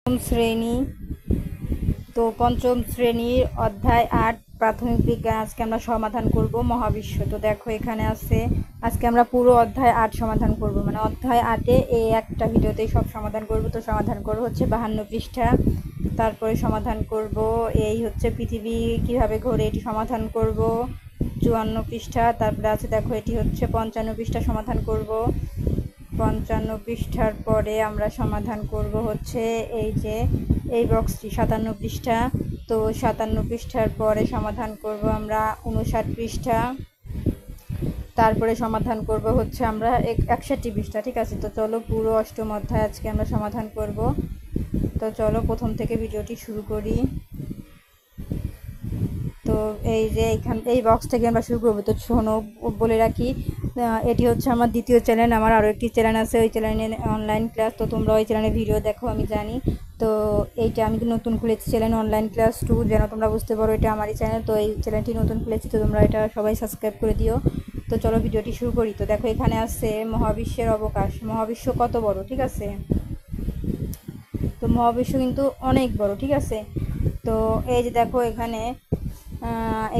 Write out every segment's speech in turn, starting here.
পঞ্চম শ্রেণী। তো পঞ্চম শ্রেণীর অধ্যায় 8 প্রাথমিক বিজ্ঞান আজকে আমরা সমাধান করব মহাবিশ্ব। তো দেখো এখানে আছে, আজকে আমরা পুরো অধ্যায় 8 সমাধান করব, মানে অধ্যায় 8-এ এই একটা ভিডিওতেই সব সমাধান করব। তো সমাধান করব হচ্ছে 52 পৃষ্ঠা, তারপরে সমাধান করব এই হচ্ছে পৃথিবী কিভাবে ঘোরে, এটি সমাধান করব 54 পৃষ্ঠা। তারপরে আছে দেখো এটি হচ্ছে 55 পৃষ্ঠা সমাধান করব। 55 পৃষ্ঠার পরে আমরা সমাধান করব হচ্ছে এই যে এই বক্সটি 57 পৃষ্ঠা। তো 57 পৃষ্ঠার পরে সমাধান করব আমরা 59 পৃষ্ঠা। তারপরে সমাধান করব হচ্ছে আমরা 61 পৃষ্ঠা। ঠিক আছে, তো চলো পুরো অষ্টম অধ্যায় আজকে আমরা সমাধান করব। তো চলো প্রথম থেকে ভিডিওটি শুরু করি। তো এই যে এই বক্স থেকে আমরা শুরু করবো। তো শোনো, বলে রাখি এটি হচ্ছে আমার দ্বিতীয় চ্যানেল। আমার আরও একটি চ্যানেল আছে, ওই চ্যানেলে অনলাইন ক্লাস। তো তোমরা ওই চ্যানেলে ভিডিও দেখো আমি জানি। তো এইটা আমি নতুন খুলেছি চ্যানেল অনলাইন ক্লাস 2, যেন তোমরা বুঝতে পারো এটা আমারই চ্যানেল। তো এই চ্যানেলটি নতুন খুলেছি, তো তোমরা এটা সবাই সাবস্ক্রাইব করে দিও। তো চলো ভিডিওটি শুরু করি। তো দেখো এখানে আছে মহাবিশ্বের অবকাশ, মহাবিশ্ব কত বড়। ঠিক আছে, তো মহাবিশ্ব কিন্তু অনেক বড়। ঠিক আছে, তো এই যে দেখো এখানে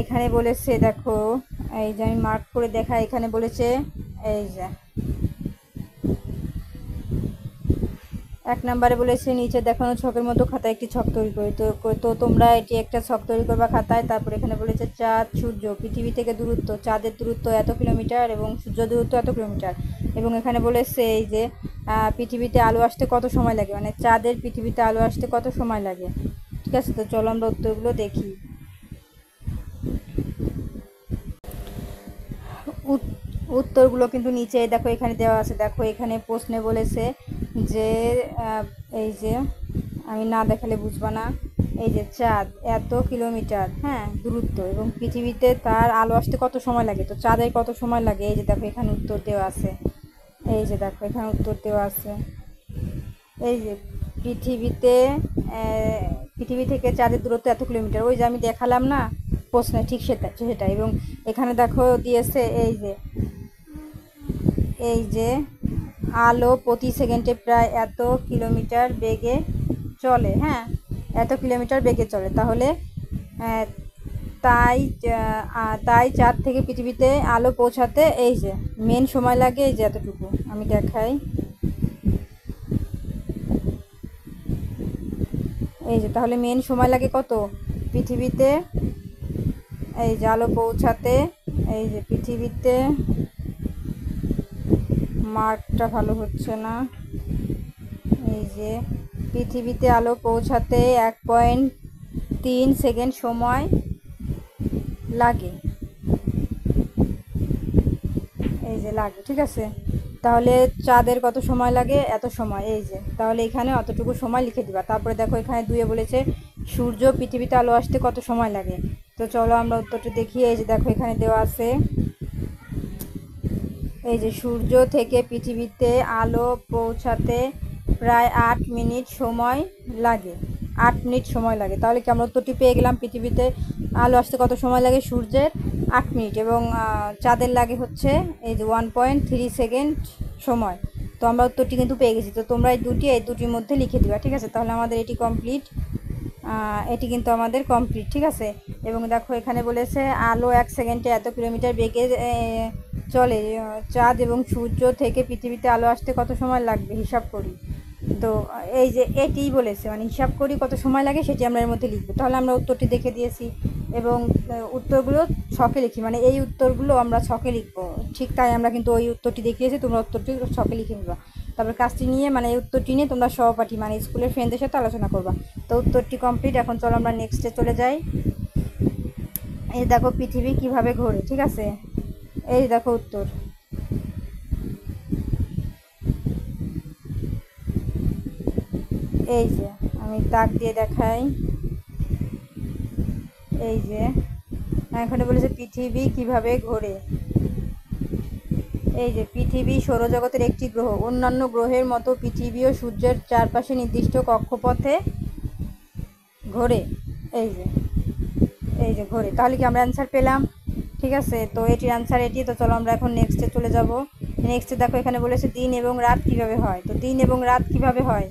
এখানে বলেছে, দেখো এই যে আমি মার্ক করে দেখা, এখানে বলেছে এই যে 1 নম্বরে বলেছে নিচে দেখানো ছকের মতো খাতায় একটি ছক তৈরি করি। তো তোমরা এটি একটা ছক তৈরি করবা খাতায়। তারপর এখানে বলেছে চাঁদ, সূর্য, পৃথিবী থেকে দূরত্ব, চাঁদের দূরত্ব এত কিলোমিটার এবং সূর্য দূরত্ব এত কিলোমিটার। এবং এখানে বলেছে এই যে পৃথিবীতে আলো আসতে কত সময় লাগে, মানে চাঁদের পৃথিবীতে আলো আসতে কত সময় লাগে। ঠিক আছে, তো চলো আমরা উত্তরগুলো দেখি। উত্তরগুলো কিন্তু নিচে দেখো এখানে দেওয়া আছে। দেখো এখানে প্রশ্নে বলেছে যে এই যে আমি না দেখালে বুঝবা না, এই যে চাঁদ এত কিলোমিটার হ্যাঁ দূরত্ব এবং পৃথিবীতে তার আলো আসতে কত সময় লাগে। তো চাঁদের কত সময় লাগে, এই যে দেখো এখানে উত্তর দেওয়া আছে। এই যে দেখো এখানে উত্তর দেওয়া আছে। এই যে পৃথিবী থেকে চাঁদের দূরত্ব এত কিলোমিটার, ওই যে আমি দেখালাম না প্রশ্নে, ঠিক সেটা। এবং এখানে দেখো দিয়েছে এই যে আলো প্রতি সেকেন্ডে প্রায় এত কিলোমিটার বেগে চলে। হ্যাঁ, এত কিলোমিটার বেগে চলে। তাহলে তাই তাই চাঁদ থেকে পৃথিবীতে আলো পৌঁছাতে এই যে মেন সময় লাগে এই যে এতটুকু। আমি দেখাই, এই যে তাহলে মেন সময় লাগে কত পৃথিবীতে এই যে আলো পৌঁছাতে। এই যে পৃথিবীতে মার্কটা ভালো হচ্ছে না, এই যে পৃথিবীতে আলো পৌঁছাতে 1.3 সেকেন্ড সময় লাগে, এই যে লাগে। ঠিক আছে, তাহলে চাঁদের কত সময় লাগে, এত সময়। এই যে তাহলে এখানে অতটুকু সময় লিখে দিবা। তারপরে দেখো এখানে 2-এ বলেছে সূর্য পৃথিবীতে আলো আসতে কত সময় লাগে। তো চলো আমরা উত্তরটা দেখি। এই যে দেখো এখানে দেওয়া আছে এই যে সূর্য থেকে পৃথিবীতে আলো পৌঁছাতে প্রায় 8 মিনিট সময় লাগে, 8 মিনিট সময় লাগে। তাহলে কি আমরা উত্তরটি পেয়ে গেলাম, পৃথিবীতে আলো আসতে কত সময় লাগে সূর্যের 8 মিনিট এবং চাঁদের লাগে হচ্ছে এই যে 1.3 সেকেন্ড সময়। তো আমরা উত্তরটি কিন্তু পেয়ে গেছি। তো তোমরা এই দুটির মধ্যে লিখে দিবা। ঠিক আছে, তাহলে আমাদের এটি কমপ্লিট, এটি কিন্তু আমাদের কমপ্লিট। ঠিক আছে, এবং দেখো এখানে বলেছে আলো 1 সেকেন্ডে এত কিলোমিটার বেগে চলে, চাঁদ এবং সূর্য থেকে পৃথিবীতে আলো আসতে কত সময় লাগবে হিসাব করি। তো এই যে এটিই বলেছে, মানে হিসাব করি কত সময় লাগে সেটি আমরা এর মধ্যে লিখবো। তাহলে আমরা উত্তরটি দেখে দিয়েছি এবং উত্তরগুলো ছকে লিখি, মানে এই উত্তরগুলো আমরা ছকে লিখবো। ঠিক তাই আমরা কিন্তু ওই উত্তরটি দেখিয়েছি, তোমরা উত্তরটি ছকে লিখে নিবা। তারপর কাজটি নিয়ে, মানে এই উত্তরটি নিয়ে তোমরা সহপাঠী মানে স্কুলের ফ্রেন্ডদের সাথে আলোচনা করবা। তো উত্তরটি কমপ্লিট। এখন চলো আমরা নেক্সটে চলে যাই। এই দেখো পৃথিবী কিভাবে ঘোরে। ঠিক আছে, এই দেখো উত্তর, এই যে আমি দাগ দিয়ে দেখাই। এই যে এখানে বলেছে পৃথিবী কিভাবে ঘোরে। এই যে পৃথিবী সৌরজগতের একটি গ্রহ, অন্যান্য গ্রহের মতো পৃথিবীও সূর্যের চারপাশে নির্দিষ্ট কক্ষপথে ঘোরে। এই যে ঘোরে। তাহলে কি আমরা অ্যান্সার পেলাম। ঠিক আছে, তো এটির অ্যান্সার এটি। তো চলো আমরা এখন নেক্সটে চলে যাব। নেক্সটে দেখো এখানে বলেছে দিন এবং রাত কিভাবে হয়। তো দিন এবং রাত কিভাবে হয়,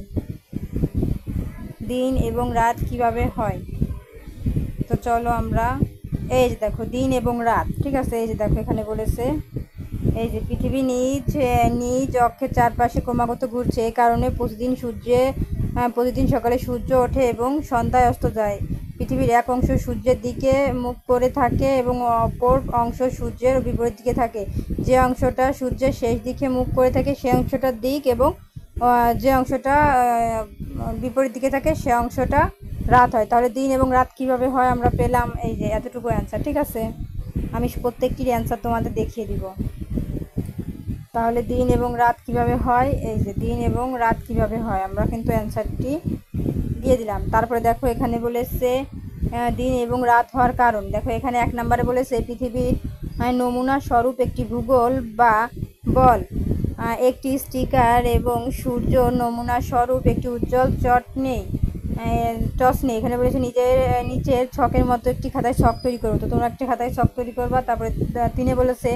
দিন এবং রাত কিভাবে হয়। তো চলো আমরা, এই যে দেখো দিন এবং রাত, ঠিক আছে। এই যে দেখো এখানে বলেছে, এই যে পৃথিবী নিজ নিজ অক্ষের চারপাশে ক্রমাগত ঘুরছে, এই কারণে প্রতিদিন সকালে সূর্য ওঠে এবং সন্ধ্যায় অস্ত যায়। পৃথিবীর এক অংশ সূর্যের দিকে মুখ করে থাকে এবং অপর অংশ সূর্যের বিপরীত দিকে থাকে। যে অংশটা সূর্যের শেষ দিকে মুখ করে থাকে সে অংশটার দিক, এবং যে অংশটা বিপরীত দিকে থাকে সে অংশটা রাত হয়। তাহলে দিন এবং রাত কিভাবে হয় আমরা পেলাম এই যে এতটুকু অ্যান্সার, ঠিক আছে। আমি প্রত্যেকটির অ্যান্সার তোমাদের দেখিয়ে দিব। তাহলে দিন এবং রাত কিভাবে হয়, এই যে দিন এবং রাত কিভাবে হয় আমরা কিন্তু অ্যান্সারটি দিয়ে দিলাম। তারপরে দেখো এখানে বলেছে দিন এবং রাত হওয়ার কারণ। দেখো এখানে 1 নম্বরে বলেছে পৃথিবীর নমুনা স্বরূপ একটি ভূগোল বা বল, একটি স্টিকার এবং সূর্য নমুনা স্বরূপ একটি উজ্জ্বল টস নেই। এখানে বলেছে নিচের ছকের মতো একটি খাতায় ছক তৈরি করো। তো তোমরা একটি খাতায় ছক তৈরি করবা। তারপরে 3 বলেছে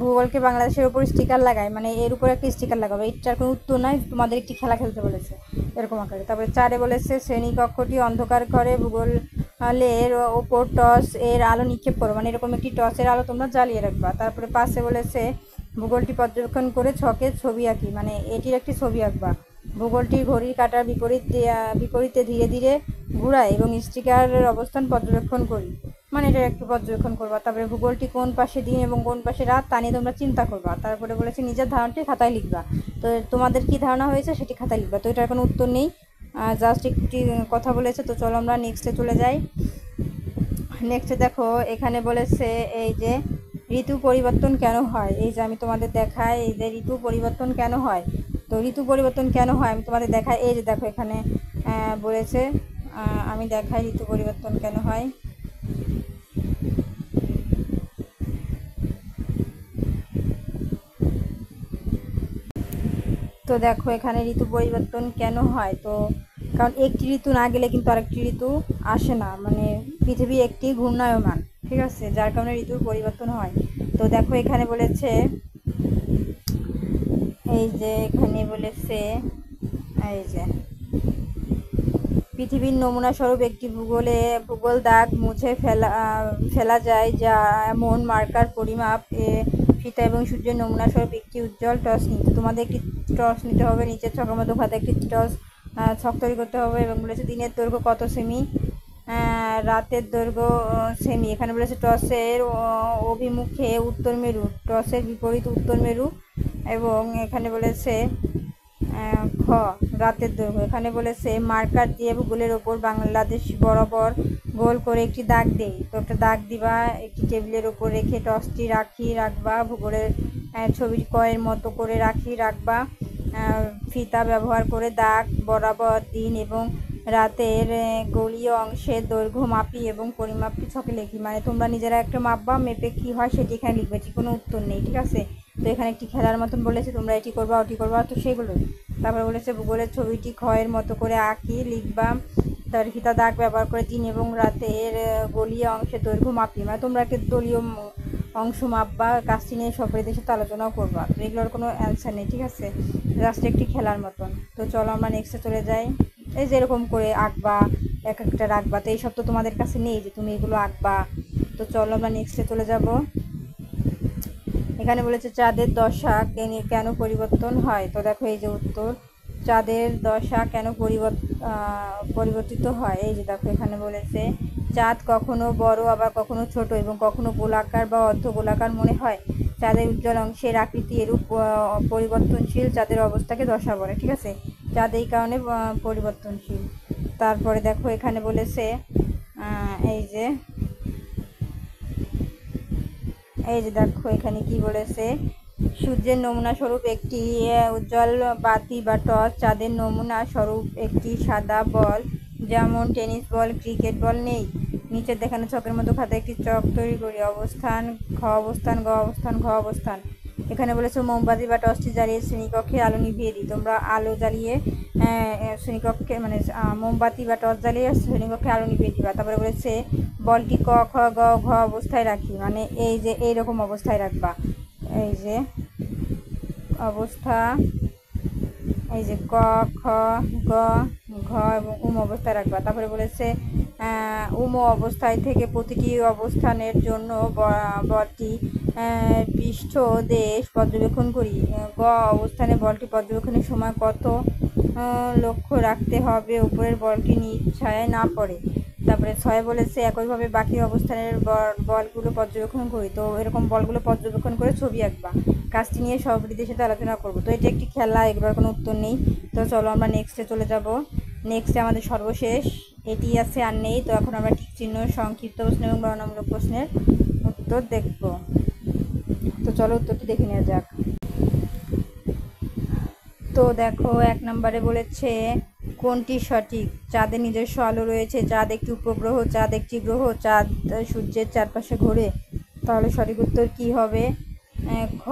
ভূগোলকে বাংলাদেশের উপর স্টিকার লাগায়, মানে এর উপর একটা স্টিকার লাগাবে। এটার কোনো উত্তর নাই, তোমাদের একটি খেলা খেলতে বলেছে এরকম আকারে। তারপরে 4 বলেছে শ্রেণীকক্ষটি অন্ধকার ঘরে ভূগোলের ওপর টস এর আলো নিক্ষেপ করো, মানে এরকম একটি টসের আলো তোমরা জ্বালিয়ে রাখবা। তারপরে 5 বলেছে ভূগোলটি পর্যবেক্ষণ করে ছকের ছবি আঁকি, মানে এটির একটি ছবি আঁকবা। ভূগোলটি ঘড়ির কাঁটার বিপরীতে ধীরে ধীরে ঘুরায় এবং স্টিকারের অবস্থান পর্যবেক্ষণ করি, মানে এটা একটু পর্যবেক্ষণ করবা। তারপরে ভূগোলটি কোন পাশে দিন এবং কোন পাশে রাত তা নিয়ে তোমরা চিন্তা করবা। তারপরে বলেছে নিজের ধারণাটি খাতায় লিখবা। তো তোমাদের কি ধারণা হয়েছে সেটি খাতায় লিখবা। তো এটার কোনো উত্তর নেই, জাস্ট একটি কথা বলেছে। তো চলো আমরা নেক্সটে চলে যাই। নেক্সটে দেখো এখানে বলেছে এই যে ঋতু পরিবর্তন কেন হয়। এই যে আমি তোমাদের দেখাই, এই যে ঋতু পরিবর্তন কেন হয়। তো ঋতু পরিবর্তন কেন হয় আমি তোমাদের দেখাই। এই যে দেখো এখানে বলেছে, আমি দেখাই ঋতু পরিবর্তন কেন হয়। তো দেখো এখানে ঋতু পরিবর্তন কেন হয়, তো কারণ একটি ঋতু না গেলে কিন্তু আরেকটি ঋতু আসে না, মানে পৃথিবী একটি ঘূর্ণায়মান, ঠিক আছে, যার কারণে ঋতুর পরিবর্তন হয়। তো দেখো এখানে বলেছে, এই যে এখানে বলেছে এই যে পৃথিবীর নমুনা স্বরূপ একটি ভূগোল দাগ মুছে ফেলা যায়, যা এমন মার্কার পরিমাপ ফিতা এবং সূর্যের নমুনা স্বরূপ একটি উজ্জ্বল টস নিতে। তোমাদের একটি টস নিতে হবে, নিচের ছকের মতো খাতে একটি ছক তৈরি করতে হবে। এবং বলেছে দিনের দৈর্ঘ্য কত সেমি, রাতের দৈর্ঘ্য সেমি। এখানে বলেছে টসের অভিমুখে উত্তর মেরু, টসের বিপরীত উত্তর মেরু। এবং এখানে বলেছে খ রাতের দৈর্ঘ্য। এখানে বলেছে মার্কার দিয়ে ভূগোলের ওপর বাংলাদেশ বরাবর গোল করে একটি দাগ দেই। তো একটা দাগ দিবা, একটি টেবিলের ওপর রেখে টসটি রাখবা, ভূগোলের ছবি কয়ের মতো করে রাখবা। ফিতা ব্যবহার করে দাগ বরাবর দিন এবং রাতের গোলীয় অংশের দৈর্ঘ্য মাপি এবং পরিমাপটি ছকে লিখি, মানে তোমরা নিজেরা একটা মাপবা, মেপে কি হয় সেটি এখানে লিখবে। এটি কোনো উত্তর নেই, ঠিক আছে। তো এখানে একটি খেলার মতন বলেছে, তোমরা এটি করবা ওটি করবা, তো সেগুলোই। তারপরে বলেছে ভূগোলের ছবিটি ক্ষয়ের মতো করে আঁকি লিখবা, তার ফিতা দাগ ব্যবহার করে দিন এবং রাতের গোলীয় অংশের দৈর্ঘ্য মাপি, মানে তোমরা একটা দলীয় অংশ মাপবা, কাজটি নিয়ে সপরিদের সাথে আলোচনাও করবা। তো এগুলোর কোনো অ্যান্সার নেই, ঠিক আছে, জাস্ট একটি খেলার মতন। তো চলো আমরা নেক্সটে চলে যাই। এই যে এরকম করে আঁকবা, এক একটা রাখবা। তো এইসব তো তোমাদের কাছে নেই যে তুমি এগুলো আঁকবা। তো চলো আমরা নেক্সটে চলে যাব। এখানে বলেছে চাঁদের দশা কেন পরিবর্তন হয়। তো দেখো এই যে উত্তর, চাঁদের দশা কেন পরিবর্তিত হয়। এই যে দেখো এখানে বলেছে চাঁদ কখনো বড় আবার কখনো ছোট এবং কখনো গোলাকার বা অর্ধ গোলাকার মনে হয়। চাঁদের উজ্জ্বল অংশের আকৃতি এরূপ পরিবর্তনশীল, চাঁদের অবস্থাকে দশা বলে, ঠিক আছে। চাঁদ এই কারণে পরিবর্তনশীল। তারপরে দেখো এখানে বলেছে এই যে দেখো এখানে কি বলেছে, সূর্যের নমুনা স্বরূপ একটি উজ্জ্বল বাতি বা টর্চ, চাঁদের নমুনা স্বরূপ একটি সাদা বল, যেমন টেনিস বল, ক্রিকেট বল নেই। নিচের দেখানো ছকের মতো খাতায় একটি চক তৈরি করি। অবস্থান খ অবস্থান, গ অবস্থান, ঘ অবস্থান। এখানে বলেছে মোমবাতি বা টর্চটি জ্বালিয়ে শ্রেণীকক্ষে আলো নিভিয়ে দিই। তোমরা আলো জ্বালিয়ে শ্রেণীকক্ষে, মানে মোমবাতি বা টর্চ জ্বালিয়ে শ্রেণীকক্ষে আলো নিভিয়ে দিবা। তারপরে বলেছে বলটি ক খ গ ঘ অবস্থায় রাখি, মানে এই যে এইরকম অবস্থায় রাখবা। এই যে অবস্থা, এই যে ক খ গ ঘ এবং অবস্থায় রাখবা। তারপরে বলেছে অবস্থায় থেকে প্রতিটি অবস্থানের জন্য বলটি পৃষ্ঠ দেশ পর্যবেক্ষণ করি। গ অবস্থানে বলটি পর্যবেক্ষণের সময় কত লক্ষ্য রাখতে হবে উপরের বলটি নিজ ছায়ায় না পড়ে। তারপরে 6 বলেছে একইভাবে বাকি অবস্থানের বলগুলো পর্যবেক্ষণ করি। তো এরকম বলগুলো পর্যবেক্ষণ করে ছবি আঁকবা। কাজটি নিয়ে সহপাঠীদের সাথে আলোচনা করবো। তো এটি একটি খেলা, এগুলোর কোনো উত্তর নেই। তো চলো আমরা নেক্সটে চলে যাব। নেক্সটে আমাদের সর্বশেষ এটি আছে, আর নেই। তো এখন আমরা টিক চিহ্ন, সংক্ষিপ্ত প্রশ্ন এবং বর্ণনামূলক প্রশ্নের উত্তর দেখব। তো চলো উত্তরটি দেখে নেওয়া যাক। তো দেখো 1 নম্বরে বলেছে কোনটি সঠিক? চাঁদের নিজস্ব আলো রয়েছে, চাঁদ একটি উপগ্রহ, চাঁদ একটি গ্রহ, চাঁদ সূর্যের চারপাশে ঘোরে। তাহলে সঠিক উত্তর কি হবে? খ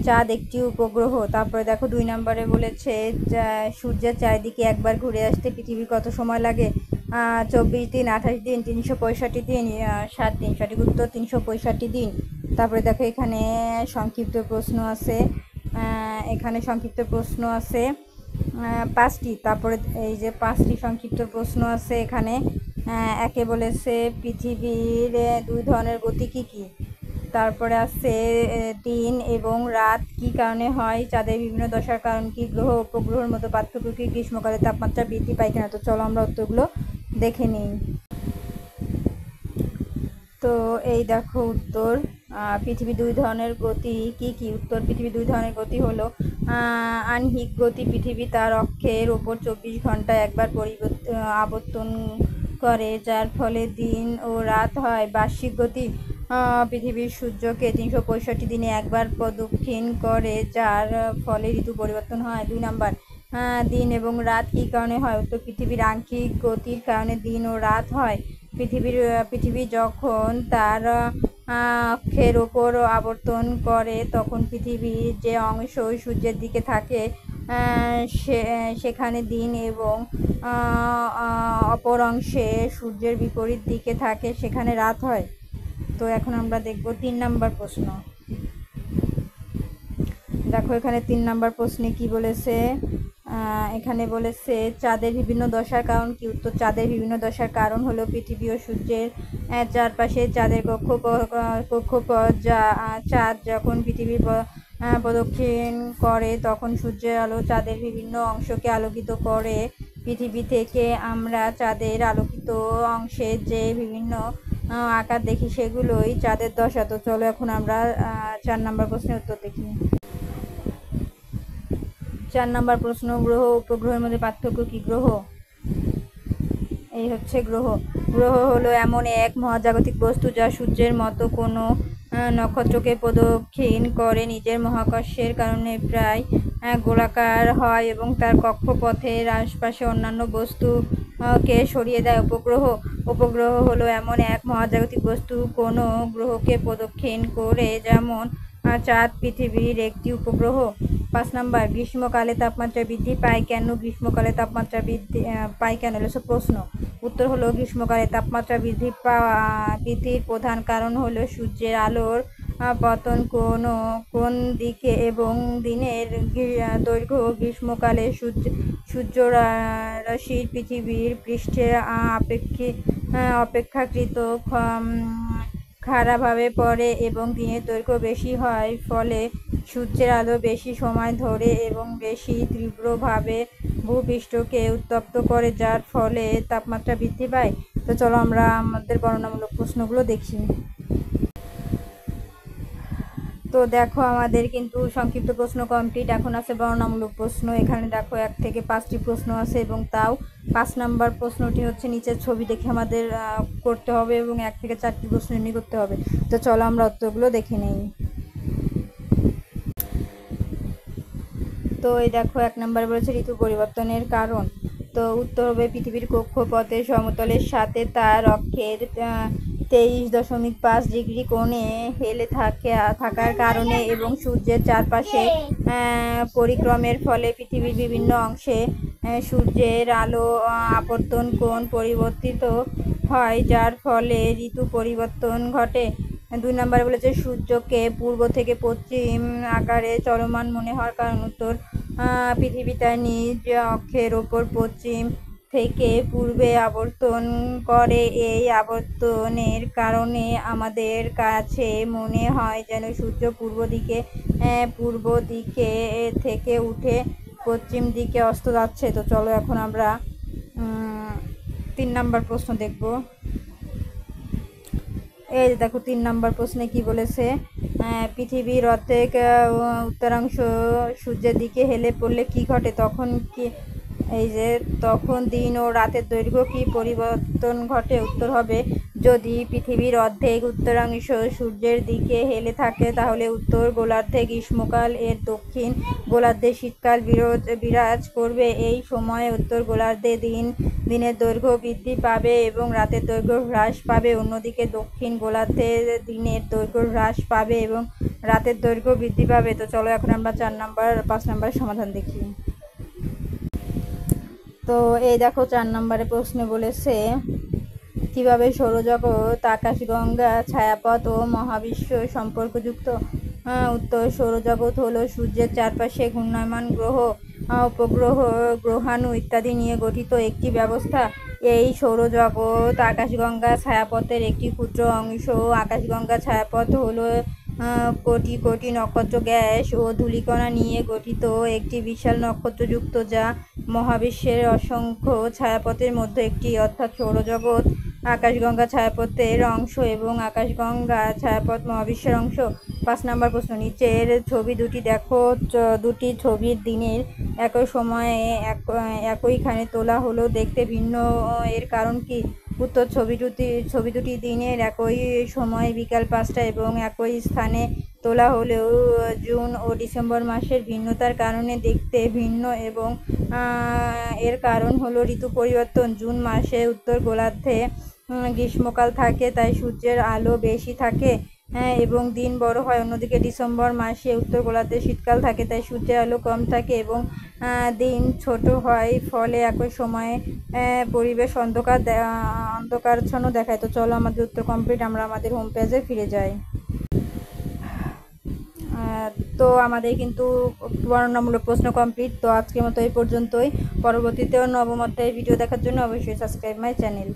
চাঁদ একটি উপগ্রহ। তারপরে দেখো 2 নম্বরে বলেছে সূর্যের চারিদিকে একবার ঘুরে আসতে পৃথিবীর কত সময় লাগে? 24 দিন, 28 দিন, 365 দিন, 7 দিন। সঠিক উত্তর 365 দিন। তারপরে দেখো এখানে সংক্ষিপ্ত প্রশ্ন আছে, এখানে 5টি। তারপরে এই যে 5টি সংক্ষিপ্ত প্রশ্ন আছে এখানে। একে বলেছে পৃথিবীর 2 ধরনের গতি কী কী? তারপরে আছে দিন এবং রাত কী কারণে হয়? চাঁদের বিভিন্ন দশার কারণ কি? গ্রহ উপগ্রহের মতো পার্থক্য কি? গ্রীষ্মকালে তাপমাত্রা বৃদ্ধি পায় কিনা? তো চলো আমরা উত্তরগুলো দেখে নিই। তো এই দেখো উত্তর, পৃথিবী 2 ধরনের গতি কি কি? উত্তর পৃথিবী 2 ধরনের গতি হলো আহ্নিক গতি, পৃথিবী তার অক্ষের ওপর 24 ঘন্টায় একবার আবর্তন করে, যার ফলে দিন ও রাত হয়। বার্ষিক গতি, পৃথিবীর সূর্যকে 365 দিনে একবার প্রদক্ষিণ করে, যার ফলে ঋতু পরিবর্তন হয়। 2 নাম্বার, দিন এবং রাত কী কারণে হয়? উত্তর পৃথিবীর আংশিক গতির কারণে দিন ও রাত হয়। পৃথিবী যখন তার অক্ষের ওপর আবর্তন করে তখন পৃথিবীর যে অংশ সূর্যের দিকে থাকে সেখানে দিন এবং অপর অংশে সূর্যের বিপরীত দিকে থাকে সেখানে রাত হয়। তো এখন আমরা দেখব 3 নম্বর প্রশ্ন। দেখো এখানে 3 নম্বর প্রশ্নে কি বলেছে? এখানে বলেছে চাঁদের বিভিন্ন দশার কারণ কি? উত্তর চাঁদের বিভিন্ন দশার কারণ হলো পৃথিবী ও সূর্যের চারপাশে চাঁদের কক্ষপথ, চাঁদ যখন পৃথিবীর প্রদক্ষিণ করে তখন সূর্যের আলো চাঁদের বিভিন্ন অংশকে আলোকিত করে। পৃথিবী থেকে আমরা চাঁদের আলোকিত অংশের যে বিভিন্ন আকার দেখি সেগুলোই চাঁদের দশা। তো চলো এখন আমরা 4 নম্বর প্রশ্নের উত্তর দেখি। 4 নম্বর প্রশ্ন, গ্রহ উপগ্রহের মধ্যে পার্থক্য কি? গ্রহ এই হচ্ছে গ্রহ। গ্রহ হলো এমন এক মহাজাগতিক বস্তু যা সূর্যের মতো কোনো নক্ষত্রকে প্রদক্ষিণ করে নিজের মহাকর্ষের কারণে প্রায় গোলাকার হয় এবং তার কক্ষপথের আশপাশে অন্যান্য বস্তুকে সরিয়ে দেয়। উপগ্রহ হলো এমন এক মহাজাগতিক বস্তু কোনো গ্রহকে প্রদক্ষিণ করে, যেমন চাঁদ পৃথিবীর একটি উপগ্রহ। 5 নাম্বার, গ্রীষ্মকালে তাপমাত্রা বৃদ্ধি পায় কেন? গ্রীষ্মকালে তাপমাত্রা পায় কেন এলো প্রশ্ন। উত্তর হলো গ্রীষ্মকালে তাপমাত্রা বৃদ্ধির প্রধান কারণ হলো সূর্যের আলোর পতন কোন দিকে এবং দিনের দৈর্ঘ্য। গ্রীষ্মকালে সূর্যরশ্মি পৃথিবীর পৃষ্ঠে অপেক্ষাকৃত খাড়াভাবে পড়ে এবং দিনের দৈর্ঘ্য বেশি হয়, ফলে সূর্যের আলো বেশি সময় ধরে এবং বেশি তীব্রভাবে ভূপৃষ্ঠকে উত্তপ্ত করে, যার ফলে তাপমাত্রা বৃদ্ধি পায়। তো চলো আমরা আমাদের বর্ণনামূলক প্রশ্নগুলো দেখি। তো দেখো আমাদের কিন্তু সংক্ষিপ্ত প্রশ্ন কমপ্লিট, এখন আছে বর্ণনামূলক প্রশ্ন। এখানে দেখো 1 থেকে 5টি প্রশ্ন আছে এবং তাও 5 নাম্বার প্রশ্নটি হচ্ছে নিচের ছবি দেখে আমাদের করতে হবে এবং 1 থেকে 4টি প্রশ্ন এমনি করতে হবে। তো চলো আমরা উত্তরগুলো দেখে নেই। তো এই দেখো 1 নম্বরে বলেছে ঋতু পরিবর্তনের কারণ। তো উত্তর হবে পৃথিবীর কক্ষপথের সমতলের সাথে তার অক্ষের 23.5 ডিগ্রি কোণে হেলে থাকার কারণে এবং সূর্যের চারপাশে পরিক্রমের ফলে পৃথিবীর বিভিন্ন অংশে সূর্যের আলো আপতন কোণ পরিবর্তিত হয়, যার ফলে ঋতু পরিবর্তন ঘটে। 2 নম্বরে বলেছে সূর্যকে পূর্ব থেকে পশ্চিম আকারে চলমান মনে হওয়ার কারণ। উত্তর পৃথিবী তার নিজ অক্ষের ওপর পশ্চিম থেকে পূর্বে আবর্তন করে। এই আবর্তনের কারণে আমাদের কাছে মনে হয় যেন সূর্য পূর্ব দিকে থেকে উঠে পশ্চিম দিকে অস্ত যাচ্ছে। তো চলো এখন আমরা 3 নাম্বার প্রশ্ন দেখব। এই দেখো 3 নাম্বার প্রশ্নে কি বলেছে, পৃথিবীর অর্ধেক উত্তরাংশ সূর্যের দিকে হেলে পড়লে কি ঘটে? তখন দিন ও রাতের দৈর্ঘ্য কি পরিবর্তন ঘটে? উত্তর হবে, যদি পৃথিবীর অর্ধেক উত্তরাংশ সূর্যের দিকে হেলে থাকে তাহলে উত্তর গোলার্ধে গ্রীষ্মকাল এর দক্ষিণ গোলার্ধে শীতকাল বিরাজ করবে। এই সময়ে উত্তর গোলার্ধে দিনের দৈর্ঘ্য বৃদ্ধি পাবে এবং রাতের দৈর্ঘ্য হ্রাস পাবে। অন্যদিকে দক্ষিণ গোলার্ধে দিনের দৈর্ঘ্য হ্রাস পাবে এবং রাতের দৈর্ঘ্য বৃদ্ধি পাবে। তো চলো এখন আমরা 5 নাম্বারের সমাধান দেখি। তো এই দেখো 4 নাম্বারে প্রশ্নে বলেছে, কিভাবে সৌরজগৎ, আকাশগঙ্গা, ছায়াপথ ও মহাবিশ্ব সম্পর্কযুক্ত? উত্তর, সৌরজগৎ হলো সূর্যের চারপাশে ঘূর্ণায়মান গ্রহ, উপগ্রহ, গ্রহাণু ইত্যাদি নিয়ে গঠিত একটি ব্যবস্থা। এই সৌরজগৎ আকাশগঙ্গা ছায়াপথের একটি ক্ষুদ্র অংশ। আকাশগঙ্গা ছায়াপথ হলো কোটি কোটি নক্ষত্র, গ্যাস ও ধূলিকণা নিয়ে গঠিত একটি বিশাল নক্ষত্রযুক্ত যা মহাবিশ্বের অসংখ্য ছায়াপথের মধ্যে একটি, অর্থাৎ সৌরজগৎ আকাশগঙ্গা ছায়াপথের অংশ এবং আকাশগঙ্গা ছায়াপথ মহাবিশ্বের অংশ। 5 নাম্বার প্রশ্ন, নিচের ছবি দুটি দেখো। দুটি ছবির দিনের একই সময়ে একইখানে তোলা হলো দেখতে ভিন্ন, এর কারণ কি? উত্তর, ছবি দুটি দিনের একই সময়ে বিকাল 5টায় এবং একই স্থানে তোলা হলেও জুন ও ডিসেম্বর মাসের ভিন্নতার কারণে দেখতে ভিন্ন এবং এর কারণ হলো ঋতু পরিবর্তন। জুন মাসে উত্তর গোলার্ধে গ্রীষ্মকাল থাকে তাই সূর্যের আলো বেশি থাকে এবং দিন বড় হয়। অন্যদিকে ডিসেম্বর মাসে উত্তর গোলার্ধে শীতকাল থাকে তাই সূর্যের আলো কম থাকে এবং দিন ছোট হয়, ফলে একই সময়ে পরিবেশ অন্ধকারাচ্ছন্ন দেখায়। তো চলো আমাদের উত্তর কমপ্লিট, আমরা আমাদের হোম পেজে ফিরে যাই। তো আমাদের কিন্তু বর্ণনামূলক প্রশ্ন কমপ্লিট। তো আজকের মতো এই পর্যন্তই। পরবর্তীতেও নবম অধ্যায়ের ভিডিও দেখার জন্য অবশ্যই সাবস্ক্রাইব মাই চ্যানেল।